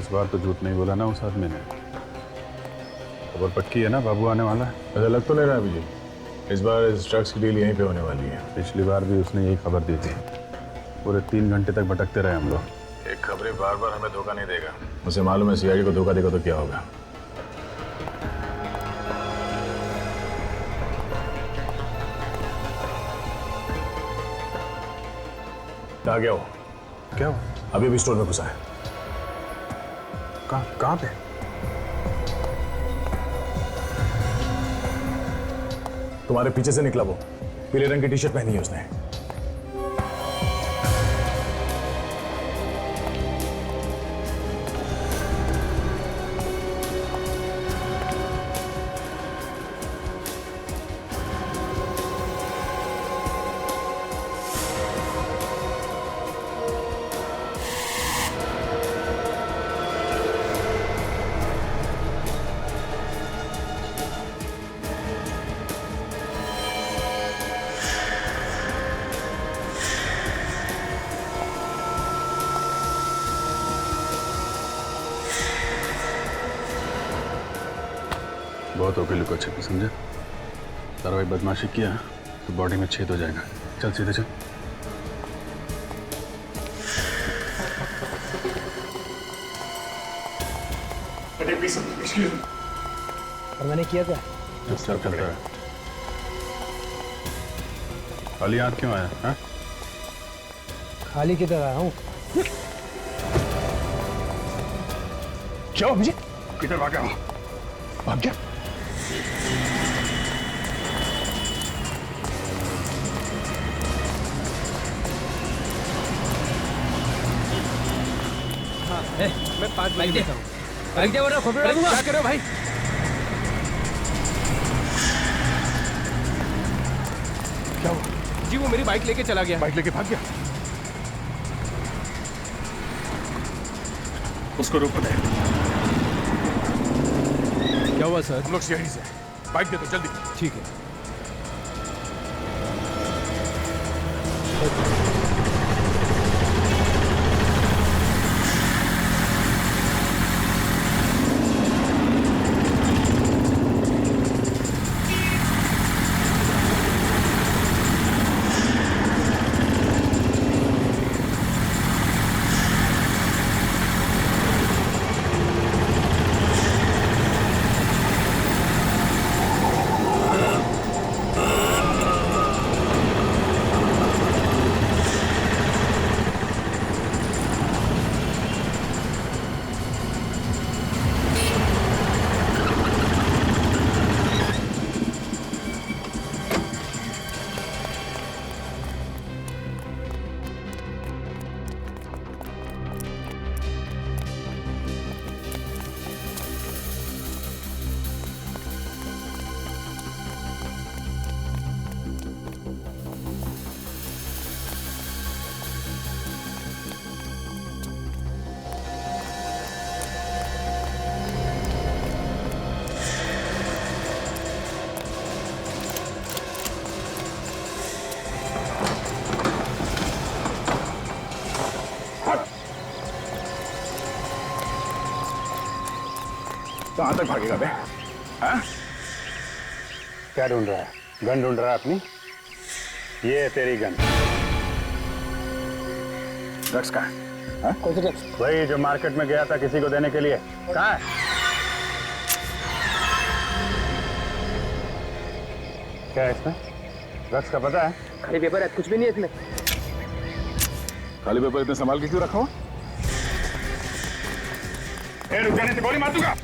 इस बार तो झूठ नहीं बोला ना उस आदमी ने। खबर पक्की है ना, बाबू आने वाला है? ऐसा लग तो नहीं रहा अभी। इस बार इस ड्रग्स की डील यहीं पे होने वाली है। पिछली बार भी उसने यही खबर दी थी। पूरे 3 घंटे तक भटकते रहे हम लोग। एक खबरी बार बार हमें धोखा नहीं देगा। मुझे मालूम है सीआईडी को धोखा देगा तो क्या होगा। कहाँ गया हो? क्या हो? अभी भी स्टोर में घुसा है। कहाँ पे? तुम्हारे पीछे से निकला वो। पीले रंग की टी शर्ट पहनी है उसने। बहुत हो गई लुका छिपी, समझे? तारा भाई बदमाशी किया तो बॉडी में छेद हो जाएगा। चल सीधे चल। और मैंने किया क्या? चुपचाप चलता रहा। खाली हाथ क्यों आया? हाँ? खाली किधर आया हूँ? क्या मुझे किधर भाग गया? भाग गया? मैं 5 बाइक देता हूँ। बाइक दे वरना खोपड़ी उड़ा दूंगा। क्या कर रहे हो भाई? क्या हुआ? जी वो मेरी बाइक लेके चला गया। बाइक लेके भाग गया? उसको रोको दे। क्या हुआ सर? हम लोग सीआईडी से। बाइक दे दो जल्दी। ठीक है। कहाँ तक भागेगा बे? हाँ? क्या ढूंढ रहा है? गन ढूंढ रहा है अपनी? ये है तेरी गन। ड्रग्स कहाँ है? कौन सा ड्रग्स? वही जो मार्केट में गया था किसी को देने के लिए। कहाँ है? क्या है इसमें? ड्रग्स का पता है? खाली पेपर है, कुछ भी नहीं है इसमें। खाली पेपर इतने संभाल के क्यों रखा हो? रुक जाने से गोली मार दूंगा।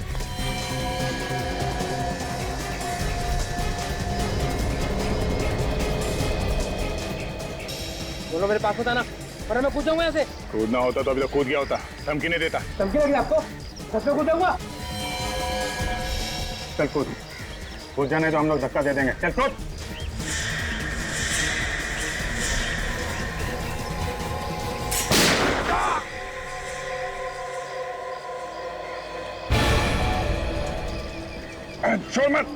दोनों मेरे पास होता ना, वरना मैं कूद जाऊंगा यहाँ से। कूदना होता तो अभी तो कूद गया होता। धमकी नहीं देता। धमकी लगी आपको? सच में कूद जाऊंगा? चल कूद। कूद जाने तो हम लोग धक्का दे देंगे। चल कूद। छोड़ मत।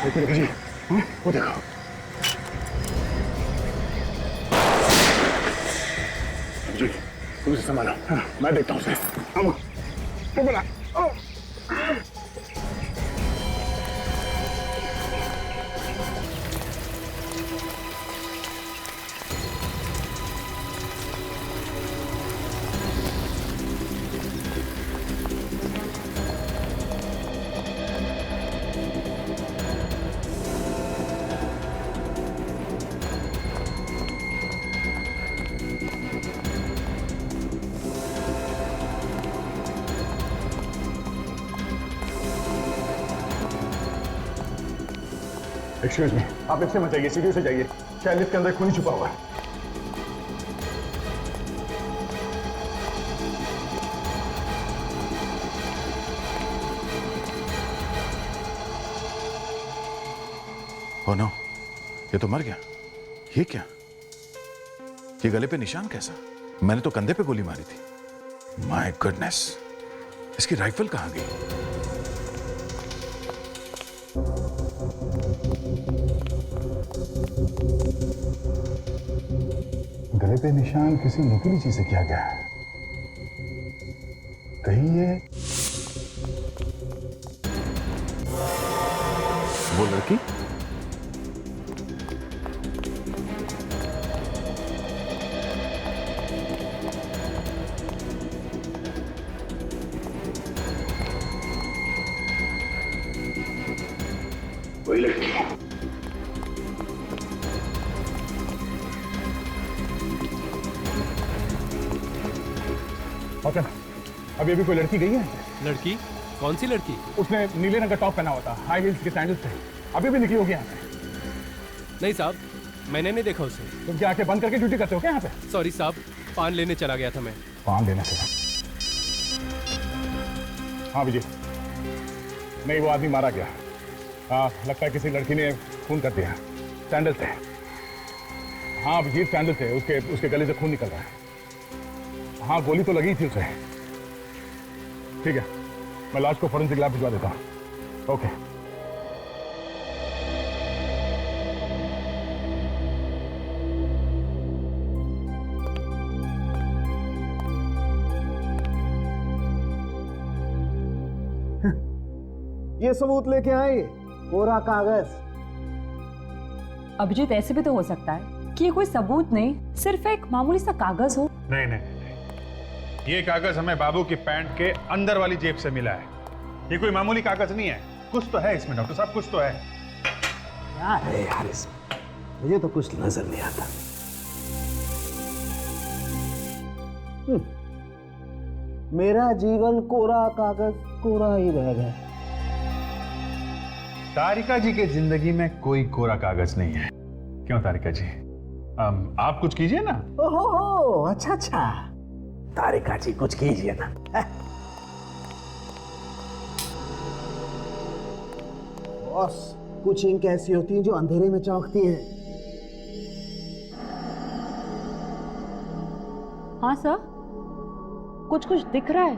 जी वो देखो। तुम इसे संभालो, हाँ, मैं देखता हूँ उसे। अब वो बोला एक्सक्यूज मी, आप इससे मत जाइए, सीढ़ियों से जाइए, शायद लिफ्ट के अंदर खून छुपा हुआ है। ओह नो, ये तो मर गया। ये क्या? ये गले पे निशान कैसा? मैंने तो कंधे पे गोली मारी थी। माय गुडनेस, इसकी राइफल कहां गई? गले पे निशान किसी नुकीली चीज से किया गया है। कहीं ये वो लड़की? वही लड़की है। ओके, अभी अभी कोई लड़की गई है? लड़की? कौन सी लड़की? उसने नीले रंग का टॉप पहना हुआ था, हाई हील्स के सैंडल्स थे। अभी भी निकली होगी यहाँ से। नहीं साहब, मैंने नहीं देखा उसे। तुम क्या आंखें बंद करके ड्यूटी करते हो क्या यहाँ पे? सॉरी साहब, पान लेने चला गया था मैं। पान लेने से? हाँ विजय, नहीं वो आदमी मारा गया। हाँ, लगता है किसी लड़की ने खून कर दिया। सैंडल थे। हाँ अभिजीत, सैंडल थे, उसके गले से खून निकल रहा है। हाँ गोली तो लगी थी उसे। ठीक है, मैं लाश को फॉरेंसिक लैब भिजवा देता हूँ। ओके। ये सबूत लेके आए, कोरा कागज। अभिजीत, ऐसे भी तो हो सकता है कि ये कोई सबूत नहीं, सिर्फ एक मामूली सा कागज हो। नहीं नहीं नहीं, ये कागज हमें बाबू की पैंट के अंदर वाली जेब से मिला है। ये कोई मामूली कागज नहीं है, कुछ तो है इसमें डॉक्टर साहब, कुछ तो है। क्या है यार इसमें? मुझे तो कुछ नजर नहीं आता। मेरा जीवन कोरा कागज कोरा ही रह गया। तारिका जी की जिंदगी में कोई कोरा कागज नहीं है। क्यों तारिका जी, आप कुछ कीजिए ना। ओहो, अच्छा अच्छा, तारिका जी कुछ कीजिए ना। बॉस, कुछ इंक ऐसी होती हैं जो अंधेरे में चमकती हैं। हाँ सर, कुछ कुछ दिख रहा है।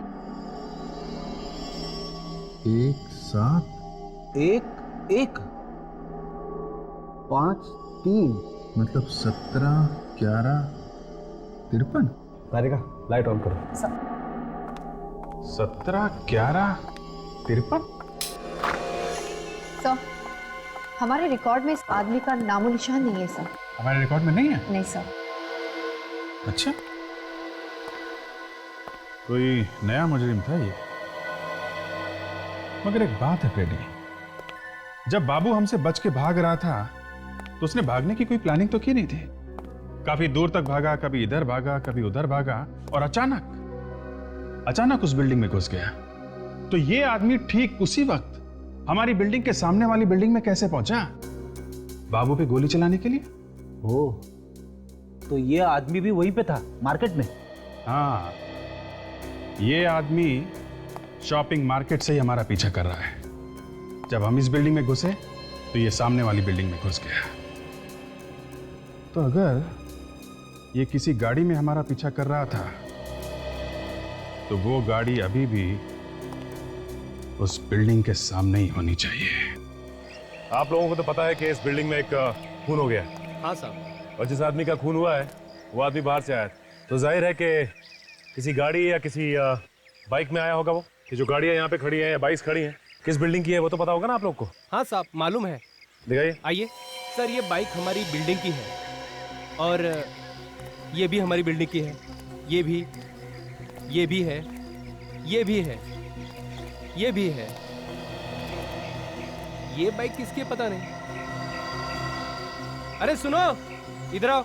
एक सात एक एक 5 3 मतलब 17 11 53। तारिका, लाइट ऑन करो। 17 11 53। सर, हमारे रिकॉर्ड में इस आदमी का नामो निशान नहीं है सर। हमारे रिकॉर्ड में नहीं है? नहीं सर। अच्छा, कोई नया मुजरिम था ये। मगर एक बात है फ्रेडी, जब बाबू हमसे बच के भाग रहा था तो उसने भागने की कोई प्लानिंग तो की नहीं थी। काफी दूर तक भागा, कभी इधर भागा, कभी उधर भागा, और अचानक उस बिल्डिंग में घुस गया। तो ये आदमी ठीक उसी वक्त हमारी बिल्डिंग के सामने वाली बिल्डिंग में कैसे पहुंचा? बाबू पे गोली चलाने के लिए। ओह, तो ये आदमी भी वहीं पे था, मार्केट में? हाँ, ये आदमी शॉपिंग मार्केट से ही हमारा पीछा कर रहा है। जब हम इस बिल्डिंग में घुसे तो ये सामने वाली बिल्डिंग में घुस गया। तो अगर ये किसी गाड़ी में हमारा पीछा कर रहा था तो वो गाड़ी अभी भी उस बिल्डिंग के सामने ही होनी चाहिए। आप लोगों को तो पता है कि इस बिल्डिंग में एक खून हो गया। हाँ साहब। और जिस आदमी का खून हुआ है वो आदमी बाहर से आया है। तो जाहिर है कि किसी गाड़ी या किसी बाइक में आया होगा वो? ये जो गाड़ियाँ यहाँ पे खड़ी हैं या बाइक्स खड़ी हैं, किस बिल्डिंग की है वो तो पता होगा ना आप लोग को? हाँ साहब, मालूम है। दिखाइए। आइए सर, ये बाइक हमारी बिल्डिंग की है और ये भी हमारी बिल्डिंग की है। ये भी है, ये भी है, ये भी है। ये बाइक किसकी है पता नहीं। अरे सुनो, इधर आओ।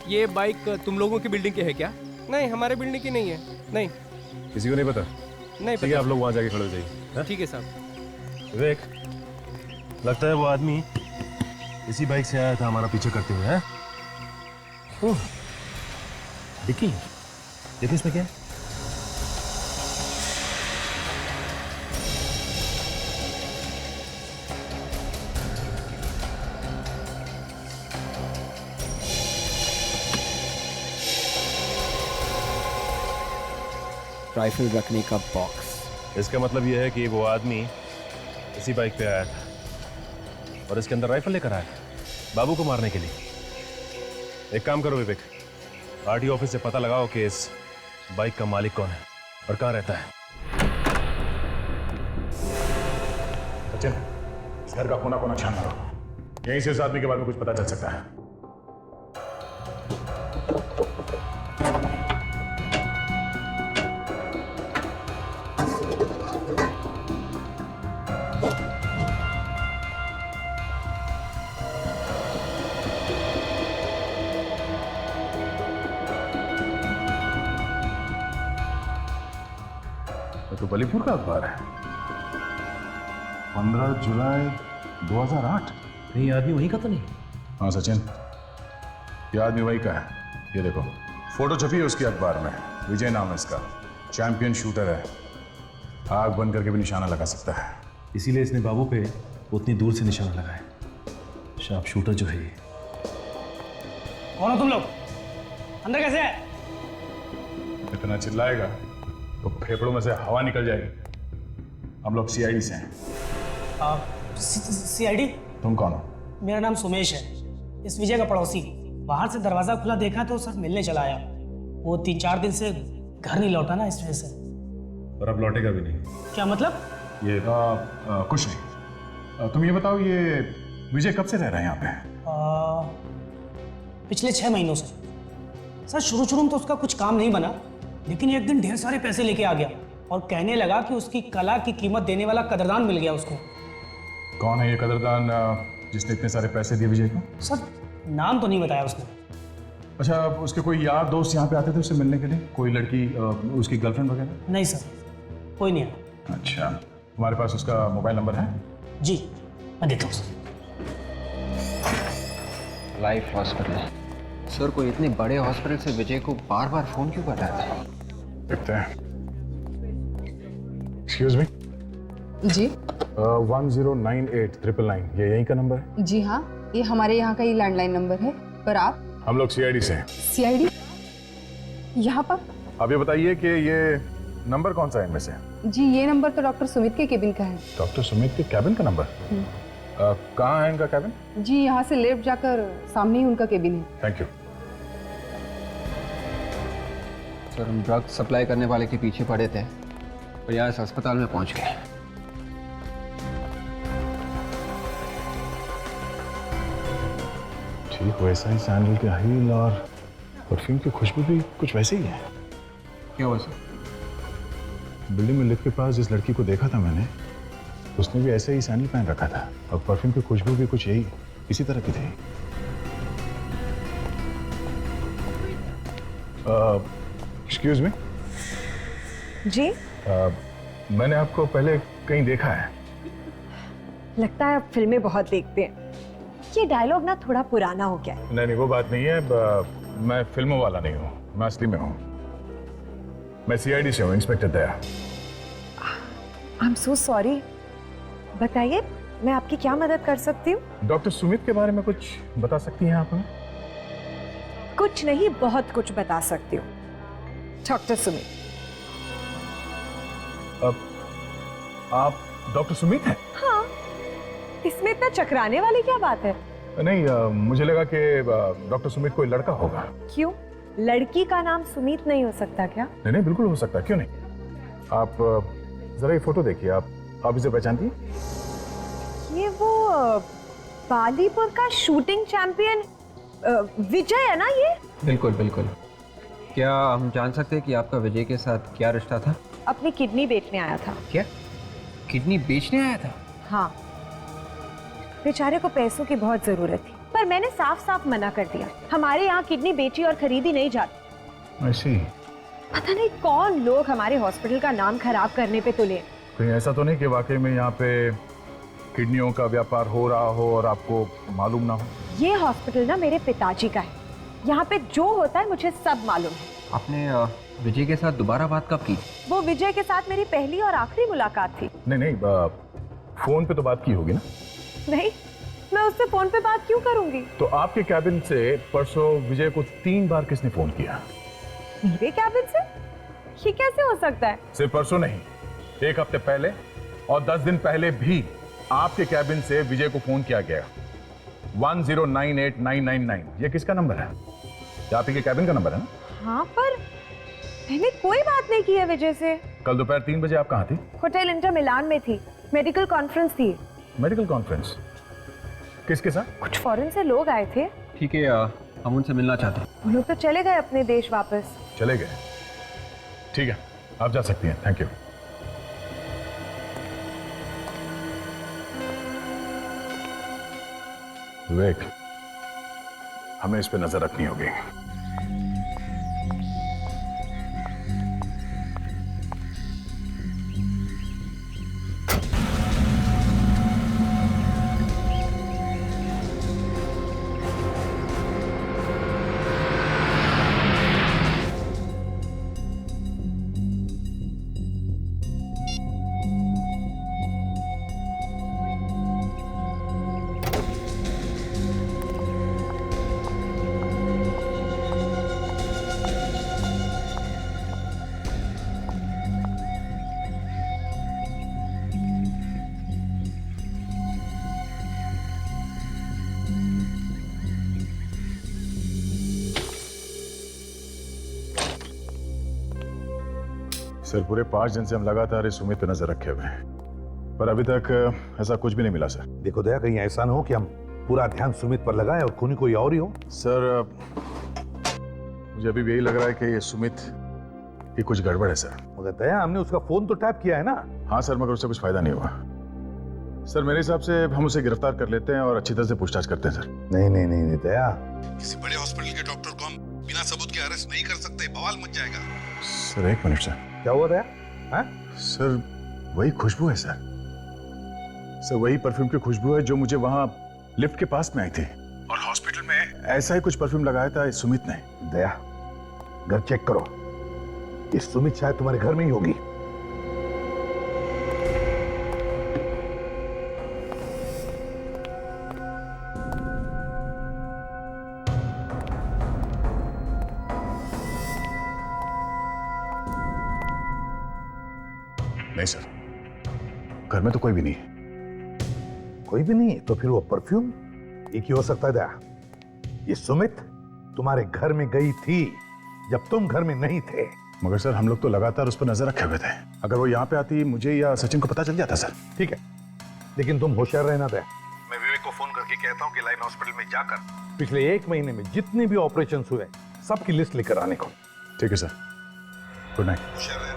ये बाइक तुम लोगों की बिल्डिंग की है क्या? नहीं, हमारे बिल्डिंग की नहीं है। नहीं, किसी को नहीं पता? नहीं ठीक है, पता। आप लोग वहाँ जाके खड़े हो जाइए। ठीक है साहब। विवेक, लगता है वो आदमी इसी बाइक से आया था हमारा पीछे करते हुए। है डिक्की, देखिए इसमें क्या है। राइफल रखने का बॉक्स। इसका मतलब यह है कि वो आदमी इसी बाइक पे आया था और इसके अंदर राइफल लेकर आया था बाबू को मारने के लिए। एक काम करो विवेक, आरटीओ ऑफिस से पता लगाओ कि इस बाइक का मालिक कौन है और कहाँ रहता है। सचिन, इस घर का कोना कोना छान मारो, यहीं से इस आदमी के बारे में कुछ पता चल सकता है। तो बलीपुर का अखबार है, 15 जुलाई 2008। नहीं, आदमी वहीं का तो नहीं? हाँ सचिन, ये आदमी वही का है। ये देखो, फोटो छपी है उसकी अखबार में। विजय नाम है इसका, चैंपियन शूटर है, आग बंद करके भी निशाना लगा सकता है। इसीलिए इसने बाबू पे उतनी दूर से निशाना लगाया। शार्प शूटर जो है ये। कौन हो तुम लोग? अंदर कैसे है? इतना चिल्लाएगा तो फेफड़ों में से हवा निकल जाएगी। हम लोग सीआईडी से हैं। सीआईडी? तुम कौन हो? मेरा नाम सुमेश है, इस विजय का पड़ोसी। बाहर से दरवाजा खुला देखा तो सर मिलने चला आया। वो 3-4 दिन से घर नहीं लौटा ना, इस वजह से। और अब लौटेगा भी नहीं। क्या मतलब? ये कुछ नहीं। तुम ये बताओ, ये विजय कब से रह रहा है यहाँ पे? पिछले 6 महीनों से। सर शुरू में तो उसका कुछ काम नहीं बना, लेकिन एक दिन ढेर सारे पैसे लेके आ गया और कहने लगा कि उसकी कला की कीमत देने वाला कदरदान मिल गया उसको। कौन है ये कदरदान जिसने इतने सारे पैसे दिए विजय को? सर नाम तो नहीं बताया उसने। अच्छा, उसके कोई यार दोस्त यहाँ पे आते थे उससे मिलने के लिए? कोई लड़की, उसकी गर्लफ्रेंड वगैरह? नहीं सर, कोई नहीं आया। अच्छा, तुम्हारे पास उसका मोबाइल नंबर है? जी, मैं देता हूँ सर। Life hospital. सर, कोई इतने बड़े हॉस्पिटल से विजय को बार बार फोन क्यों कर रहा था? देखते हैं। Excuse me. जी 1098-999, ये यहीं का नंबर है? जी हाँ, ये हमारे यहाँ का ही लैंडलाइन नंबर है। पर आप? हम लोग सीआईडी से हैं। सीआईडी? यहाँ पर? अब ये बताइए कि ये नंबर कौन सा है इनमें से? जी ये नंबर तो डॉक्टर सुमित के केबिन का है। डॉक्टर सुमित के कैबिन का नंबर? कहाँ है इनका कैबिन? जी यहाँ से लेफ्ट जाकर सामने ही उनका केबिन है। Thank you. सर, हम ड्रग सप्लाई करने वाले के पीछे पड़े थे और यहाँ इस अस्पताल में पहुँच गए। ठीक वैसा ही सैंडल के हील और परफ्यूम की खुशबू भी कुछ वैसे ही है। क्या हुआ सर? बिल्डिंग में लिफ्ट के पास जिस लड़की को देखा था मैंने, उसने भी ऐसे ही सैंडल पहन रखा था और परफ्यूम की खुशबू भी कुछ यही इसी तरह की थी। Excuse me. जी, मैंने आपको पहले कहीं देखा है। लगता है आप फिल्में बहुत देखते हैं। ये डायलॉग ना थोड़ा पुराना हो गया है। नहीं, वो बात नहीं है। मैं फिल्मों वाला नहीं हूँ, मैं असली में हूँ। मैं सीआईडी से हूँ, inspector Daya. I am so sorry. बताइए, मैं आपकी क्या मदद कर सकती हूँ? डॉक्टर सुमित के बारे में कुछ बता सकती हैं आप हमें? कुछ नहीं, बहुत कुछ बता सकती हूँ। डॉक्टर सुमित। आप डॉक्टर सुमित हैं? हाँ, इसमें इतना चकराने वाली क्या बात है? नहीं, मुझे लगा कि डॉक्टर सुमित कोई लड़का होगा। क्यों? लड़की का नाम सुमित नहीं हो सकता क्या? नहीं नहीं, बिल्कुल हो सकता है, क्यों नहीं। आप जरा ये फोटो देखिए, आप इसे पहचानती हैं? ये वो बालीपुर का शूटिंग चैंपियन विजय है ना ये? बिल्कुल बिल्कुल। क्या हम जान सकते हैं कि आपका विजय के साथ क्या रिश्ता था? अपनी किडनी बेचने आया था। क्या किडनी बेचने आया था? हाँ, बेचारे को पैसों की बहुत जरूरत थी, पर मैंने साफ साफ मना कर दिया। हमारे यहाँ किडनी बेची और खरीदी नहीं जाती। ऐसी पता नहीं कौन लोग हमारे हॉस्पिटल का नाम खराब करने पे तुले। कहीं ऐसा तो नहीं कि वाकई में यहाँ पे किडनियों का व्यापार हो रहा हो और आपको मालूम ना हो? ये हॉस्पिटल ना मेरे पिताजी का है। यहाँ पे जो होता है मुझे सब मालूम है। आपने विजय के साथ दोबारा बात कब की? वो विजय के साथ मेरी पहली और आखिरी मुलाकात थी। नहीं नहीं, फोन पे तो बात की होगी ना? नहीं, मैं उससे फोन पे बात क्यों करूंगी? तो आपके कैबिन से परसों विजय को 3 बार किसने फोन किया? मेरे कैबिन से? ये कैसे हो सकता है? सिर्फ परसों नहीं, 1 हफ्ते पहले और 10 दिन पहले भी आपके कैबिन से विजय को फोन किया गया। 10989999। ये किसका नंबर है? ये आप ही के कैबिन का नंबर है ना? हाँ, पर मैंने कोई बात नहीं की है विजय से। कल दोपहर 3 बजे आप कहाँ थी? होटल इंटर मिलान में थी, मेडिकल कॉन्फ्रेंस थी। Medical conference? किसके साथ? कुछ फॉरेन से लोग आए थे। ठीक है, हम उनसे मिलना चाहते हैं। वो लोग तो चले गए अपने देश वापस। चले गए? ठीक है, आप जा सकती हैं। Thank you. विवेक, हमें इस पे नजर रखनी होगी। सर, पूरे 5 दिन से हम लगातार इस सुमित पे नजर रखे हुए हैं, पर अभी तक ऐसा कुछ भी नहीं मिला सर। देखो दया, कहीं ऐसा ना हो कि हम पूरा ध्यान सुमित पर लगाएं और खूनी कोई और ही हो। सर, मुझे अभी भी यही लग रहा है कि ये सुमित की कुछ गड़बड़ है सर। मगर दया, हमने उसका फोन तो टैप किया है ना? हाँ सर, मगर उससे कुछ फायदा नहीं हुआ। सर, मेरे हिसाब से हम उसे गिरफ्तार कर लेते हैं और अच्छी तरह से पूछताछ करते हैं सर। नहीं नहीं नहीं, नहीं दया, किसी बड़े हॉस्पिटल के डॉक्टर को हम बिना सबूत के अरेस्ट नहीं कर सकते, बवाल मच जाएगा। Sir 1 minute sir. क्या हुआ दया? हाँ? सर, वही खुशबू है सर। सर, वही परफ्यूम की खुशबू है जो मुझे वहां लिफ्ट के पास में आई थी, और हॉस्पिटल में ऐसा ही कुछ परफ्यूम लगाया था इस सुमित ने। दया, घर चेक करो, इस सुमित शायद तुम्हारे घर में ही होगी। नहीं सर, घर में तो कोई भी नहीं है। कोई भी नहीं? तो फिर वो परफ्यूम एक ही हो सकता है दया। ये सुमित तुम्हारे घर में गई थी जब तुम घर में नहीं थे। मगर सर, हम लोग तो लगातार उस पर नजर रखे हुए थे। अगर वो यहाँ पे आती, मुझे या सचिन को पता चल जाता सर। ठीक है, लेकिन तुम होशियार रहना दया। मैं विवेक को फोन करके कहता हूँ कि लाइन हॉस्पिटल में जाकर पिछले 1 महीने में जितने भी ऑपरेशन हुए सबकी लिस्ट लेकर आने को। ठीक है सर, गुड नाइट। होशियार रहना।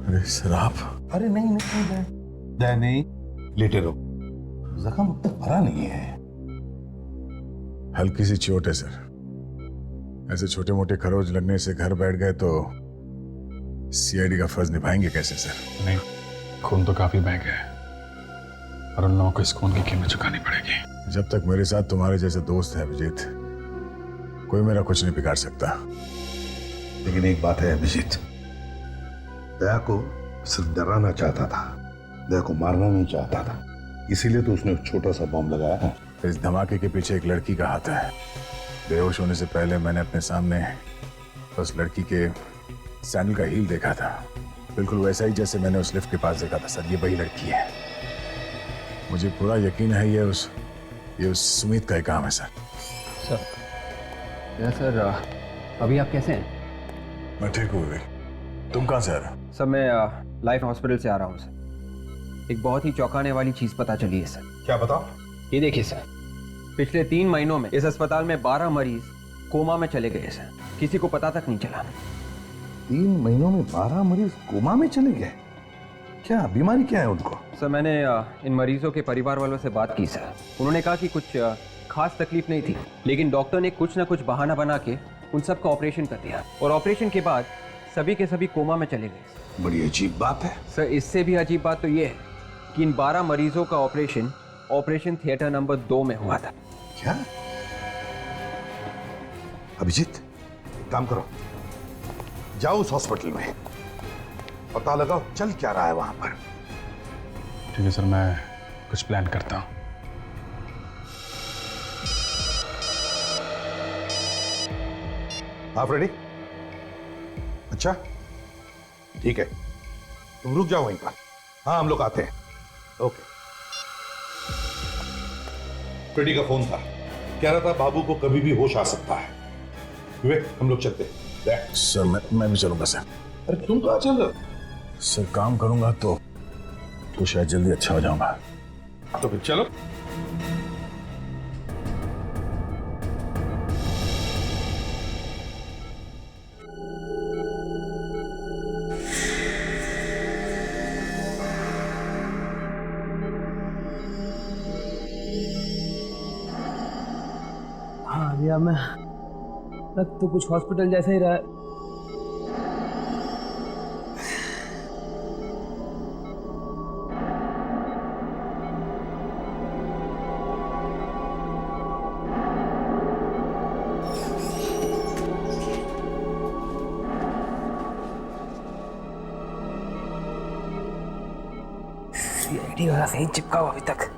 अरे शराब। अरे नहीं नहीं दया, दया नहीं, लेटे रहो, जख्म अब तक भरा नहीं है। हल्की सी चोट है सर। ऐसे छोटे मोटे खरोच लगने से घर बैठ गए तो सीआईडी का फर्ज निभाएंगे कैसे सर? नहीं, खून तो काफी बह गया है और उन लोगों को इस खून की कीमत चुकानी पड़ेगी। जब तक मेरे साथ तुम्हारे जैसे दोस्त है अभिजीत, कोई मेरा कुछ नहीं बिगाड़ सकता। लेकिन एक बात है अभिजीत, दया को सिर्फ डराना चाहता था, दया को मारना नहीं चाहता था, इसीलिए तो उसने एक छोटा सा बम लगाया है। इस धमाके के पीछे एक लड़की का हाथ है। बेहोश होने से पहले मैंने अपने सामने उस लड़की के सैंडल का हील देखा था, बिल्कुल वैसा ही जैसे मैंने उस लिफ्ट के पास देखा था सर। ये वही लड़की है, मुझे पूरा यकीन है ये उस सुमित का ही काम है सर। सर सर अभी आप कैसे हैं? मैं ठीक हूँ। तुम कहाँ से आ रहे हो? सर मैं लाइफ हॉस्पिटल से आ रहा हूँ सर। एक बहुत ही चौंकाने वाली चीज पता चली है सर। क्या बताओ? ये देखिए सर, पिछले 3 महीनों में इस अस्पताल में 12 मरीज कोमा में चले गए सर, किसी को पता तक नहीं चला। 3 महीनों में 12 मरीज कोमा में चले गए? क्या बीमारी क्या है उनको? सर मैंने इन मरीजों के परिवार वालों से बात की सर। उन्होंने कहा कि कुछ खास तकलीफ नहीं थी, लेकिन डॉक्टर ने कुछ ना कुछ बहाना बना के उन सबका ऑपरेशन कर दिया और ऑपरेशन के बाद सभी के सभी कोमा में चले गए। बड़ी अजीब बात है सर। इससे भी अजीब बात तो ये है कि इन 12 मरीजों का ऑपरेशन थिएटर नंबर 2 में हुआ था। क्या? अभिजीत एक काम करो, जाओ उस हॉस्पिटल में, पता लगाओ चल क्या रहा है वहां पर। ठीक है सर, मैं कुछ प्लान करता हूँ। आप रेडी? अच्छा ठीक है, तुम रुक जाओ वहीं पर। हाँ हम लोग आते हैं। ओके। फ्रेडी का फोन था, कह रहा था बाबू को कभी भी होश आ सकता है। विवेक हम लोग चलते हैं। सर मैं भी चलूंगा सर। अरे तुम कहाँ चल रहे हो? सर काम करूंगा तो शायद जल्दी अच्छा हो जाऊंगा। तो फिर चलो। हाँ भैया, मैं लग तो कुछ हॉस्पिटल जैसा ही रहा है। सीआईडी वाला सही चिपका हुआ अभी तक।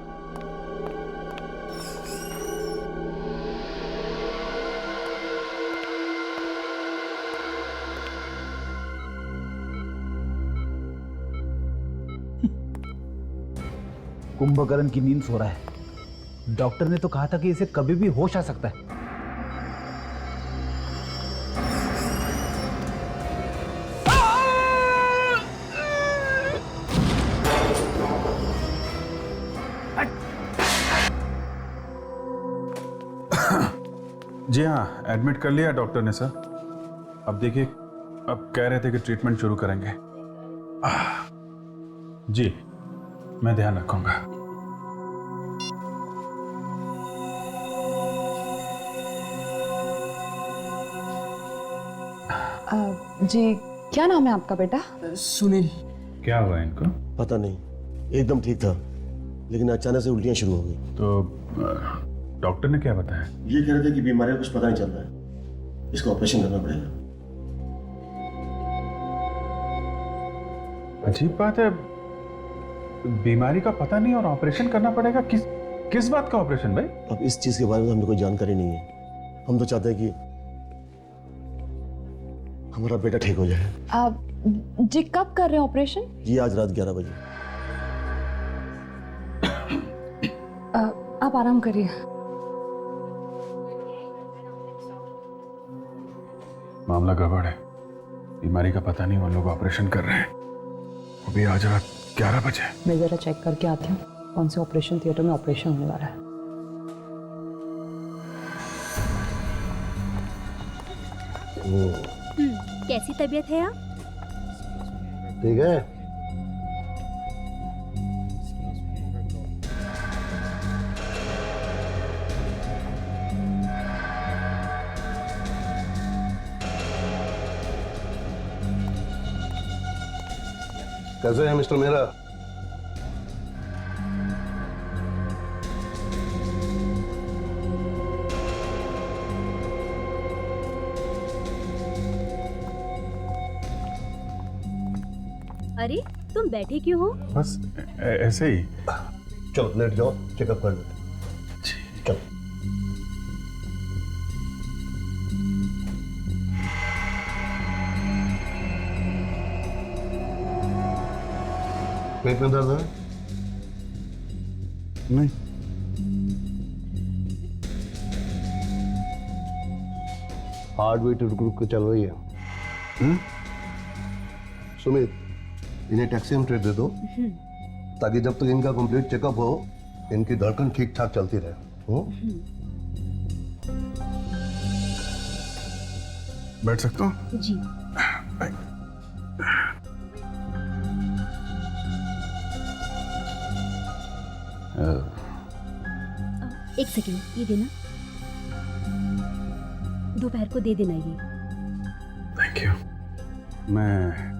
कुंभकर्ण की नींद सो रहा है। डॉक्टर ने तो कहा था कि इसे कभी भी होश आ सकता है। जी हाँ, एडमिट कर लिया डॉक्टर ने सर। अब देखिए, अब कह रहे थे कि ट्रीटमेंट शुरू करेंगे। जी मैं ध्यान रखूंगा। जी क्या नाम है आपका बेटा? सुनील। क्या हुआ इनको? पता नहीं, एकदम ठीक था लेकिन अचानक से उल्टियां शुरू हो गई। तो डॉक्टर ने क्या बताया? ये कह रहे थे कि बीमारी का कुछ पता नहीं चल रहा है, इसका ऑपरेशन करना पड़ेगा। अजीब बात है, बीमारी का पता नहीं और ऑपरेशन करना पड़ेगा। किस बात का ऑपरेशन भाई? अब इस चीज के बारे में हमें कोई जानकारी नहीं है। हम तो चाहते हैं कि हमारा बेटा ठीक हो जाए। आप जी कब कर रहे हैं ऑपरेशन? जी आज रात 11 बजे। आप आराम करिए। मामला गड़बड़ है, बीमारी का पता नहीं, वो लोग ऑपरेशन कर रहे हैं। वो भी आज रात 11 बजे। मैं जरा चेक करके आती हूँ कौन से ऑपरेशन थिएटर में ऑपरेशन होने वाला है। कैसी तबीयत है आप? ठीक है। कैसे हैं मिस्टर मेहरा? अरे तुम बैठे क्यों हो? बस ऐसे ही। चलो लेट जाओ, चेकअप कर लेते। चलो। पेट में दर्द है? नहीं। हार्ट बीट रुक रुक के चल रही है। सुमित, इन्हें टैक्सी में ट्रेड दे दो ताकि जब तक इनका कंप्लीट चेकअप हो इनकी धड़कन ठीक ठाक चलती रहे। बैठ सकता हूँ? जी। एक सेकेंड, ये देना। दोपहर को दे देना ये। Thank you. मैं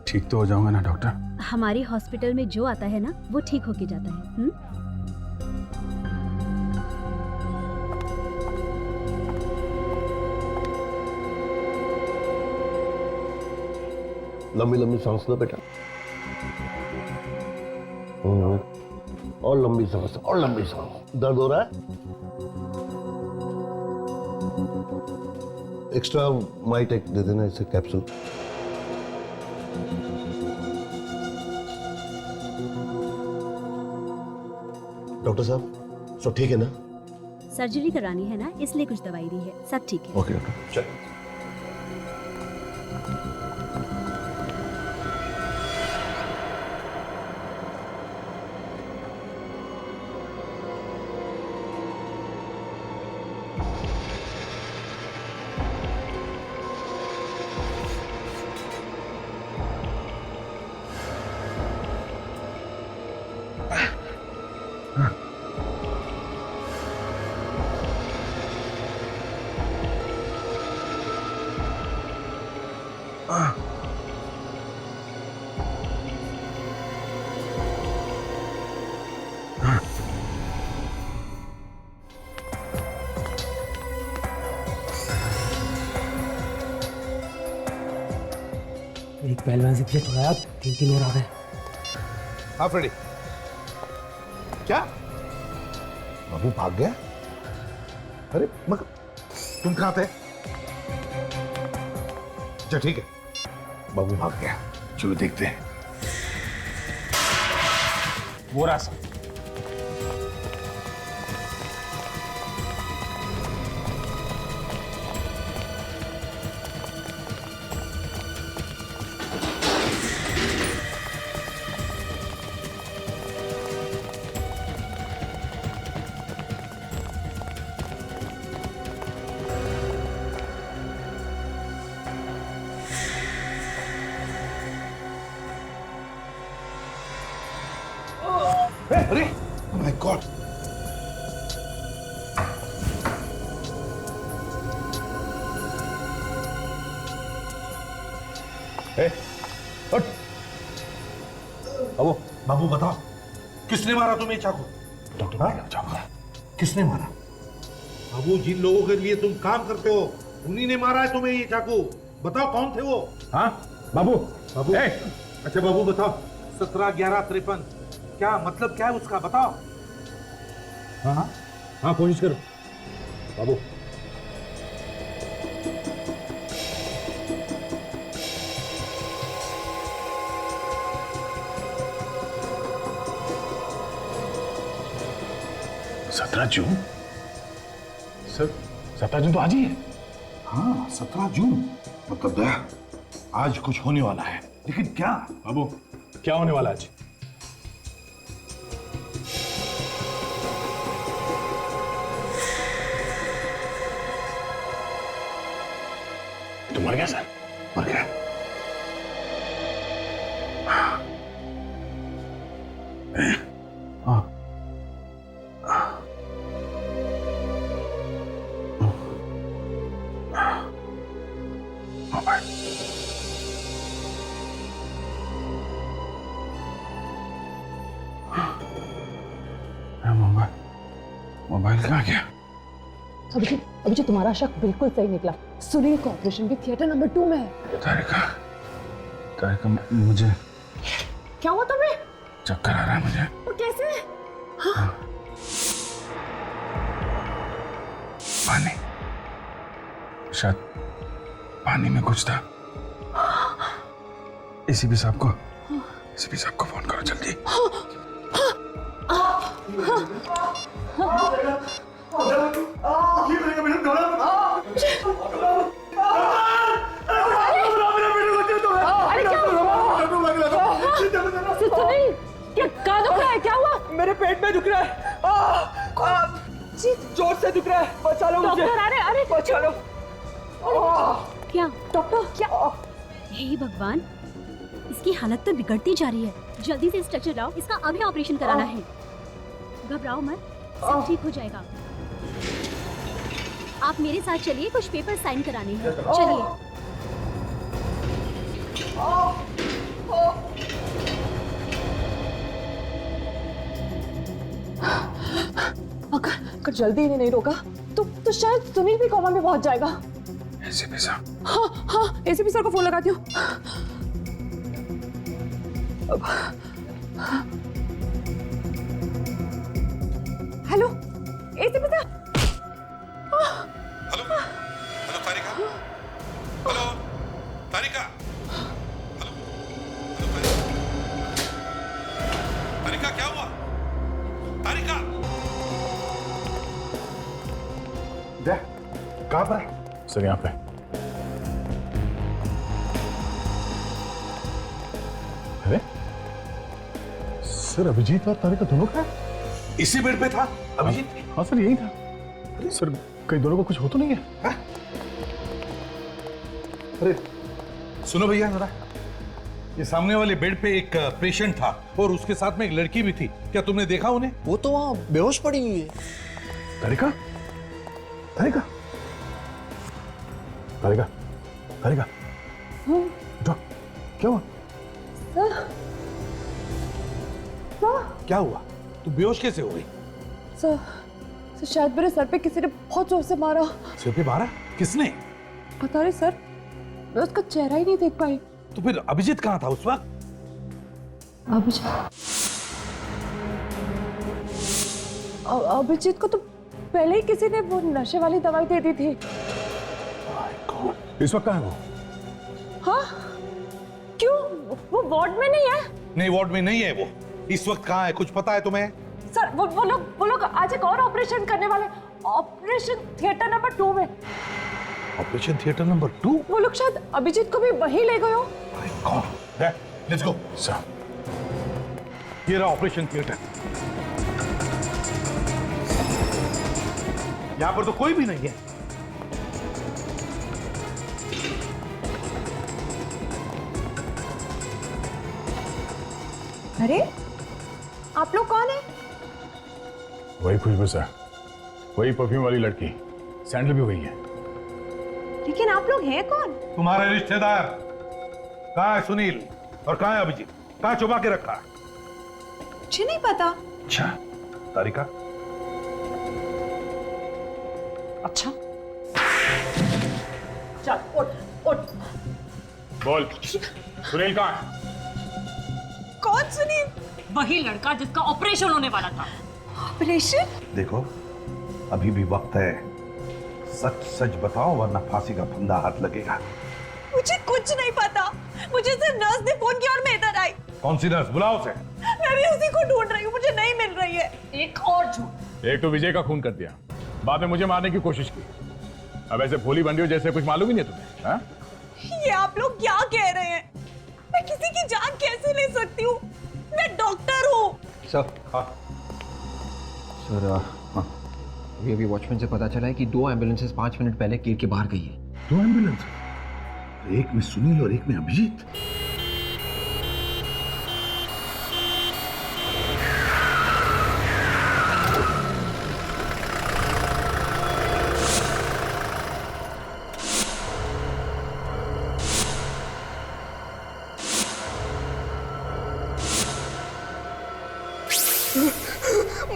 ठीक तो हो जाऊंगा ना डॉक्टर? हमारे हॉस्पिटल में जो आता है ना वो ठीक होके जाता है। लंबी लंबी सांस लो बेटा। और लंबी सांस, और लंबी सांस। दर्द हो रहा है? एक्स्ट्रा माइटेक दे देना इसे कैप्सूल। डॉक्टर साहब सब ठीक है ना? सर्जरी करानी है ना, इसलिए कुछ दवाई दी है। सब ठीक है। ओके डॉक्टर, चलिए। एक पहलवान से पीछे छुड़ाया, 3 और आ गए। हाँ फ्रेडी, क्या बाबू भाग गया? अरे मगर तुम कहाँ थे? अच्छा ठीक है, बाबू भाग गया। चलो देखते हैं। वो रास्ता। अरे माय गॉड, बाबू बाबू बताओ किसने मारा तुम्हें चाकू? डॉक्टर हाँ? किसने मारा? बाबू जिन लोगों के लिए तुम काम करते हो उन्हीं ने मारा है तुम्हें ये चाकू। बताओ कौन थे वो? हाँ बाबू। बाबू अच्छा बाबू बताओ, 17-11-53 क्या मतलब, क्या है उसका बताओ। हाँ हाँ हाँ, कोशिश करो बाबू। सत्रह जून? सर 17 जून तो आज ही है। हाँ 17 जून, मतलब दया आज कुछ होने वाला है, लेकिन क्या? बाबू क्या होने वाला आज? तो मर गया सर, मर गया। मोबाइल कहाँ गया? अभिजीत तुम्हारा शक बिल्कुल सही निकला। सुनील का ऑपरेशन भी थिएटर नंबर 2 में है। तारिका मुझे क्या हुआ तुम्हें? चक्कर आ रहा है मुझे। वो कैसे? हाँ। पानी, शायद पानी में कुछ था। एसीपी साहब को फोन करो जल्दी। क्या दुख रहा है? क्या हुआ? मेरे पेट में दुख रहा है। जोर से दुख रहा है। बचा लो मुझे। डॉक्टर, अरे बचा लो। क्या डॉक्टर? क्या? हे भगवान, इसकी हालत तो बिगड़ती जा रही है। जल्दी से स्ट्रेचर लाओ, इसका अभी ऑपरेशन कराना है। घबराओ मत, सब ठीक हो जाएगा। आप मेरे साथ चलिए, कुछ पेपर साइन कराने हैं। चलिए। अगर जल्दी इन्हें नहीं रोका तो शायद सुनील भी कोमा में पहुंच जाएगा। एसीपी साहब। हाँ, एसीपी सर को फोन लगाती हूँ। Hello ACP sir. Hello hello Tarika, hello Tarika, hello hello Tarika, क्या हुआ तारिका? कहाँ पर है? सर यहाँ पे। अरे सर, अभिजीत और तारिका दोनों का इसी बेड पे था अभिजीत? हाँ सर, यही था। अरे सर, कहीं दोनों को कुछ हो तो नहीं है? हा? अरे सुनो भैया जरा, ये सामने वाले बेड पे एक पेशेंट था और उसके साथ में एक लड़की भी थी, क्या तुमने देखा उन्हें? वो तो वहां बेहोश पड़ी हुई है। तारिका, तारिका, तारिका, तारिका, उठो, क्या हुआ? क्या हुआ? तू बेहोश कैसे हो गई? सर शायद मेरे सर पे किसी ने बहुत जोर से मारा। सिर पे मारा? किसने? पता नहीं सर, मैं उसका चेहरा ही नहीं देख पाई। तो फिर अभिजीत कहाँ था उस वक्त? अभिजीत को तो पहले ही किसी ने वो नशे वाली दवाई दे दी थी। इस वक्त कहाँ है वो? हाँ? क्यों? वो वार्ड में नहीं है? नहीं, वार्ड में नहीं है वो। इस वक्त कहाँ है, कुछ पता है तुम्हें? सर वो लोग आज एक और ऑपरेशन करने वाले। ऑपरेशन थिएटर नंबर 2 में। Operation theatre number 2? वो लोग शायद अभिजीत को भी वहीं ले गए हो। Let's go sir. ये रहा ऑपरेशन थिएटर। यहां पर तो कोई भी नहीं है। अरे आप लोग कौन है? वही खुशबू सर, वही परफ्यूम वाली लड़की, सैंडल भी वही है। लेकिन आप लोग हैं कौन? तुम्हारे रिश्तेदार। कहाँ है सुनील और कहाँ है अभिजीत? कहाँ छुपा के रखा? मुझे नहीं पता। अच्छा तारिका? अच्छा चल उठ। बोल, सुनील कहाँ है? कौन सुनील? वही लड़का जिसका ऑपरेशन होने वाला था। ऑपरेशन? देखो अभी भी वक्त है, सच सच बताओ वरना फांसी का फंदा हाथ लगेगा। मुझे कुछ नहीं पता, मुझे सिर्फ नर्स ने फोन किया और मैं इधर आई। कौन सी नर्स? बुलाओ उसे। मैं भी उसी को ढूंढ रही हूँ, मुझे नहीं मिल रही है। एक और झूठ। एक तो विजय का खून कर दिया, बाद में मुझे मारने की कोशिश की। अब ऐसे भोली बन रही हो जैसे कुछ मालूम ही नहीं तुम्हें। हाँ? ये आप लोग क्या कह रहे हैं? मैं किसी की जान कैसे ले सकती हूँ? मैं डॉक्टर हूँ। सर अभी वॉचमैन से पता चला है कि 2 एम्बुलेंसेस 5 मिनट पहले गेट के बाहर गई है। 2 एम्बुलेंस? एक में सुनील और एक में अभिजीत।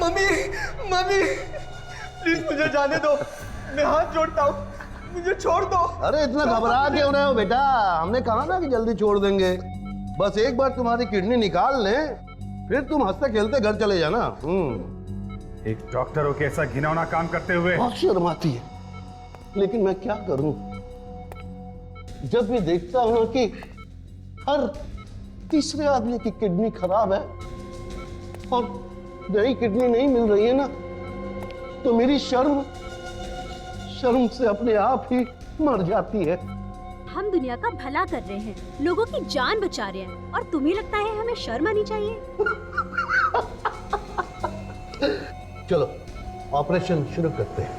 मम्मी मम्मी प्लीज मुझे जाने दो, मैं हाथ जोड़ता हूँ, मुझे छोड़ दो। अरे इतना घबरा क्यों रहे हो बेटा? हमने कहा ना कि जल्दी छोड़ देंगे। बस एक बार तुम्हारी किडनी निकाल लें, फिर तुम हंसते खेलते घर चले जाना। एक डॉक्टर हो के ऐसा घिनौना काम करते हुए बहुत शर्म आती है, लेकिन मैं क्या करूं? जब भी देखता हूं कि हर तीसरे आदमी की किडनी खराब है और नई किडनी नहीं मिल रही है ना, तो मेरी शर्म से अपने आप ही मर जाती है। हम दुनिया का भला कर रहे हैं, लोगों की जान बचा रहे हैं, और तुम्हें लगता है हमें शर्म आनी चाहिए? चलो ऑपरेशन शुरू करते हैं।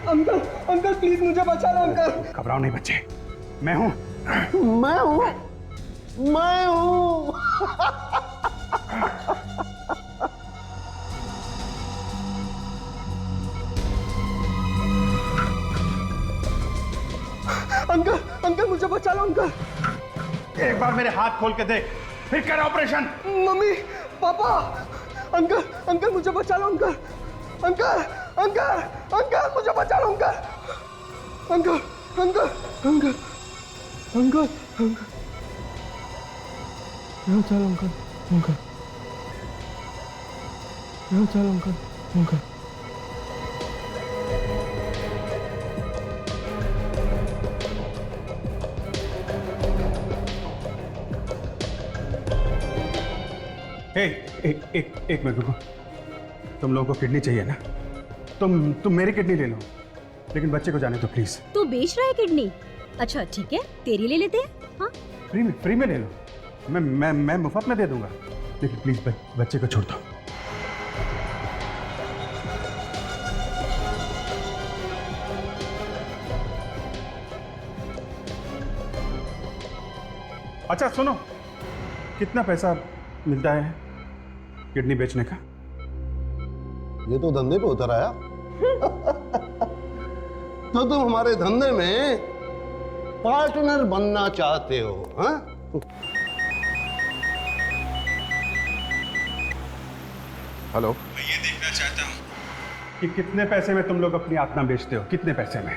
अंकल अंकल प्लीज मुझे बचा लो अंकल। घबराओ नहीं बच्चे, मैं हूं। अंकल अंकल मुझे बचा लो अंकल। एक बार मेरे हाथ खोल के देख, फिर कर operation. Mummy papa uncle uncle मुझे बचा लो अंकल। अंकल अंकल अंकल मुझे बचा लो uncle. Uncle uncle uncle uncle uncle चलो अंकल अंकल चलो अंकल अंकल। एक मिनट रुको। तुम लोगों को किडनी चाहिए ना? तुम मेरी किडनी ले लो, लेकिन बच्चे को जाने दो प्लीज। तू बेच रहा है किडनी? अच्छा ठीक है, तेरी ले लेते हैं। हाँ फ्री में ले लो, मैं मुफ्त में दे दूंगा, लेकिन प्लीज बच्चे को छोड़ दो। अच्छा सुनो, कितना पैसा मिलता है किडनी बेचने का? ये तो धंधे पे उतर आया। तो तुम हमारे धंधे में पार्टनर बनना चाहते हो? हाँ? हेलो, मैं ये देखना चाहता हूँ कि कितने पैसे में तुम लोग अपनी आत्मा बेचते हो, कितने पैसे में?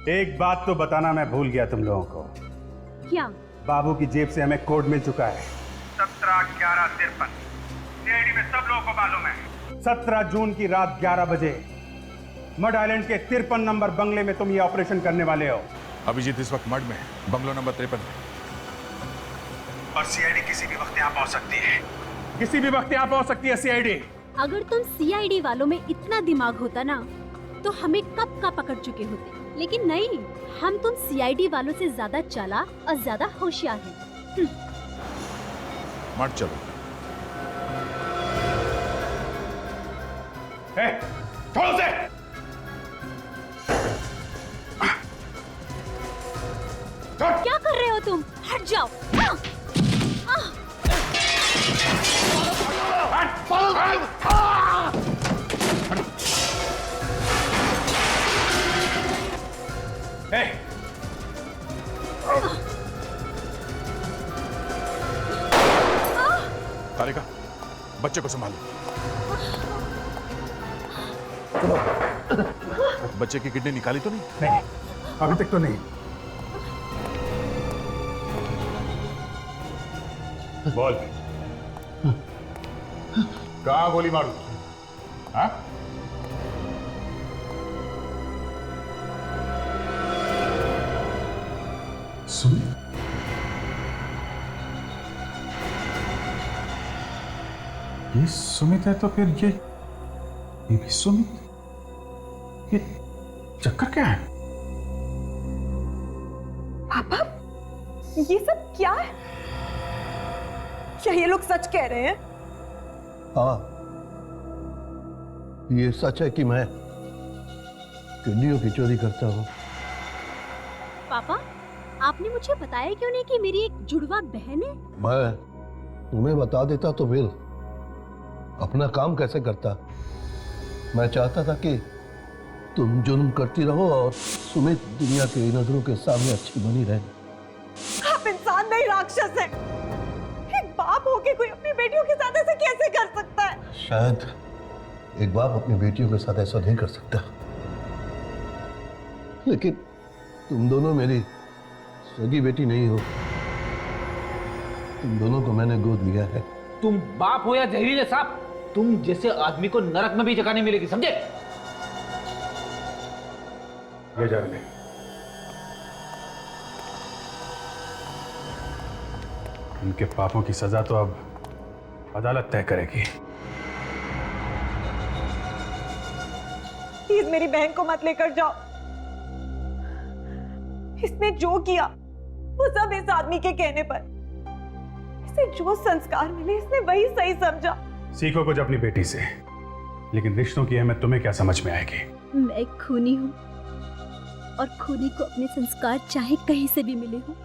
एक बात तो बताना मैं भूल गया तुम लोगों को। क्या? बाबू की जेब से हमें कोड मिल चुका है 17/11/53। सीआईडी में सब लोगों को मालूम है 17 जून की रात 11 बजे मड आइलैंड के 53 नंबर बंगले में तुम ये ऑपरेशन करने वाले हो। अभिजीत इस वक्त मड में, बंगलो नंबर 53 में। और सीआईडी किसी भी वक्त यहाँ पहुंच सकती है, किसी भी वक्त यहाँ पहुंच सकती है सीआईडी। अगर तुम सीआईडी वालों में इतना दिमाग होता ना, तो हमें कब का पकड़ चुके होते, लेकिन नहीं, हम तुम सीआईडी वालों से ज्यादा चालाक और ज्यादा होशियार हैं। मत चलो। छोड़ो उसे। क्या कर रहे हो तुम? हट जाओ। तारिका, बच्चे को संभालो। बच्चे की किडनी निकाली तो नहीं? नहीं, अभी तक तो नहीं। बोल, कहाँ गोली मारू? हाँ? सुमित, ये सुमित है तो फिर ये भी सुमित? ये चक्कर क्या है? पापा, ये सब क्या है? क्या ये लोग सच कह रहे हैं? हाँ, ये सच है कि मैं किडनियों की चोरी करता हूँ। पापा, आपने मुझे बताया क्यों नहीं कि मेरी एक जुड़वा बहन है? मैं तुम्हें बता देता तो फिर अपना काम कैसे करता। मैं चाहता था कि तुम जुर्म करती रहो और सुमित दुनिया की नजरों के सामने अच्छी बनी रहे। आप इंसान नहीं, राक्षस हैं। एक बाप होके कोई अपनी बेटियों के साथ ऐसे कैसे कर सकता है? शायद एक बाप अपनी बेटियों के साथ ऐसा नहीं कर सकता, लेकिन तुम दोनों मेरी सगी बेटी नहीं हो। तुम दोनों को मैंने गोद लिया है। तुम बाप हो या जहरीले सांप, तुम जैसे आदमी को नरक में भी जगह नहीं मिलेगी, समझे? ये जा रहे। इनके पापों की सजा तो अब अदालत तय करेगी। प्लीज मेरी बहन को मत लेकर जाओ। इसने जो किया वो सब इस आदमी के कहने पर। इसे जो संस्कार मिले इसने वही सही समझा। सीखो कुछ अपनी बेटी से, लेकिन रिश्तों की अहमियत तुम्हें क्या समझ में आएगी? मैं खूनी हूँ और खूनी को अपने संस्कार चाहे कहीं से भी मिले हो।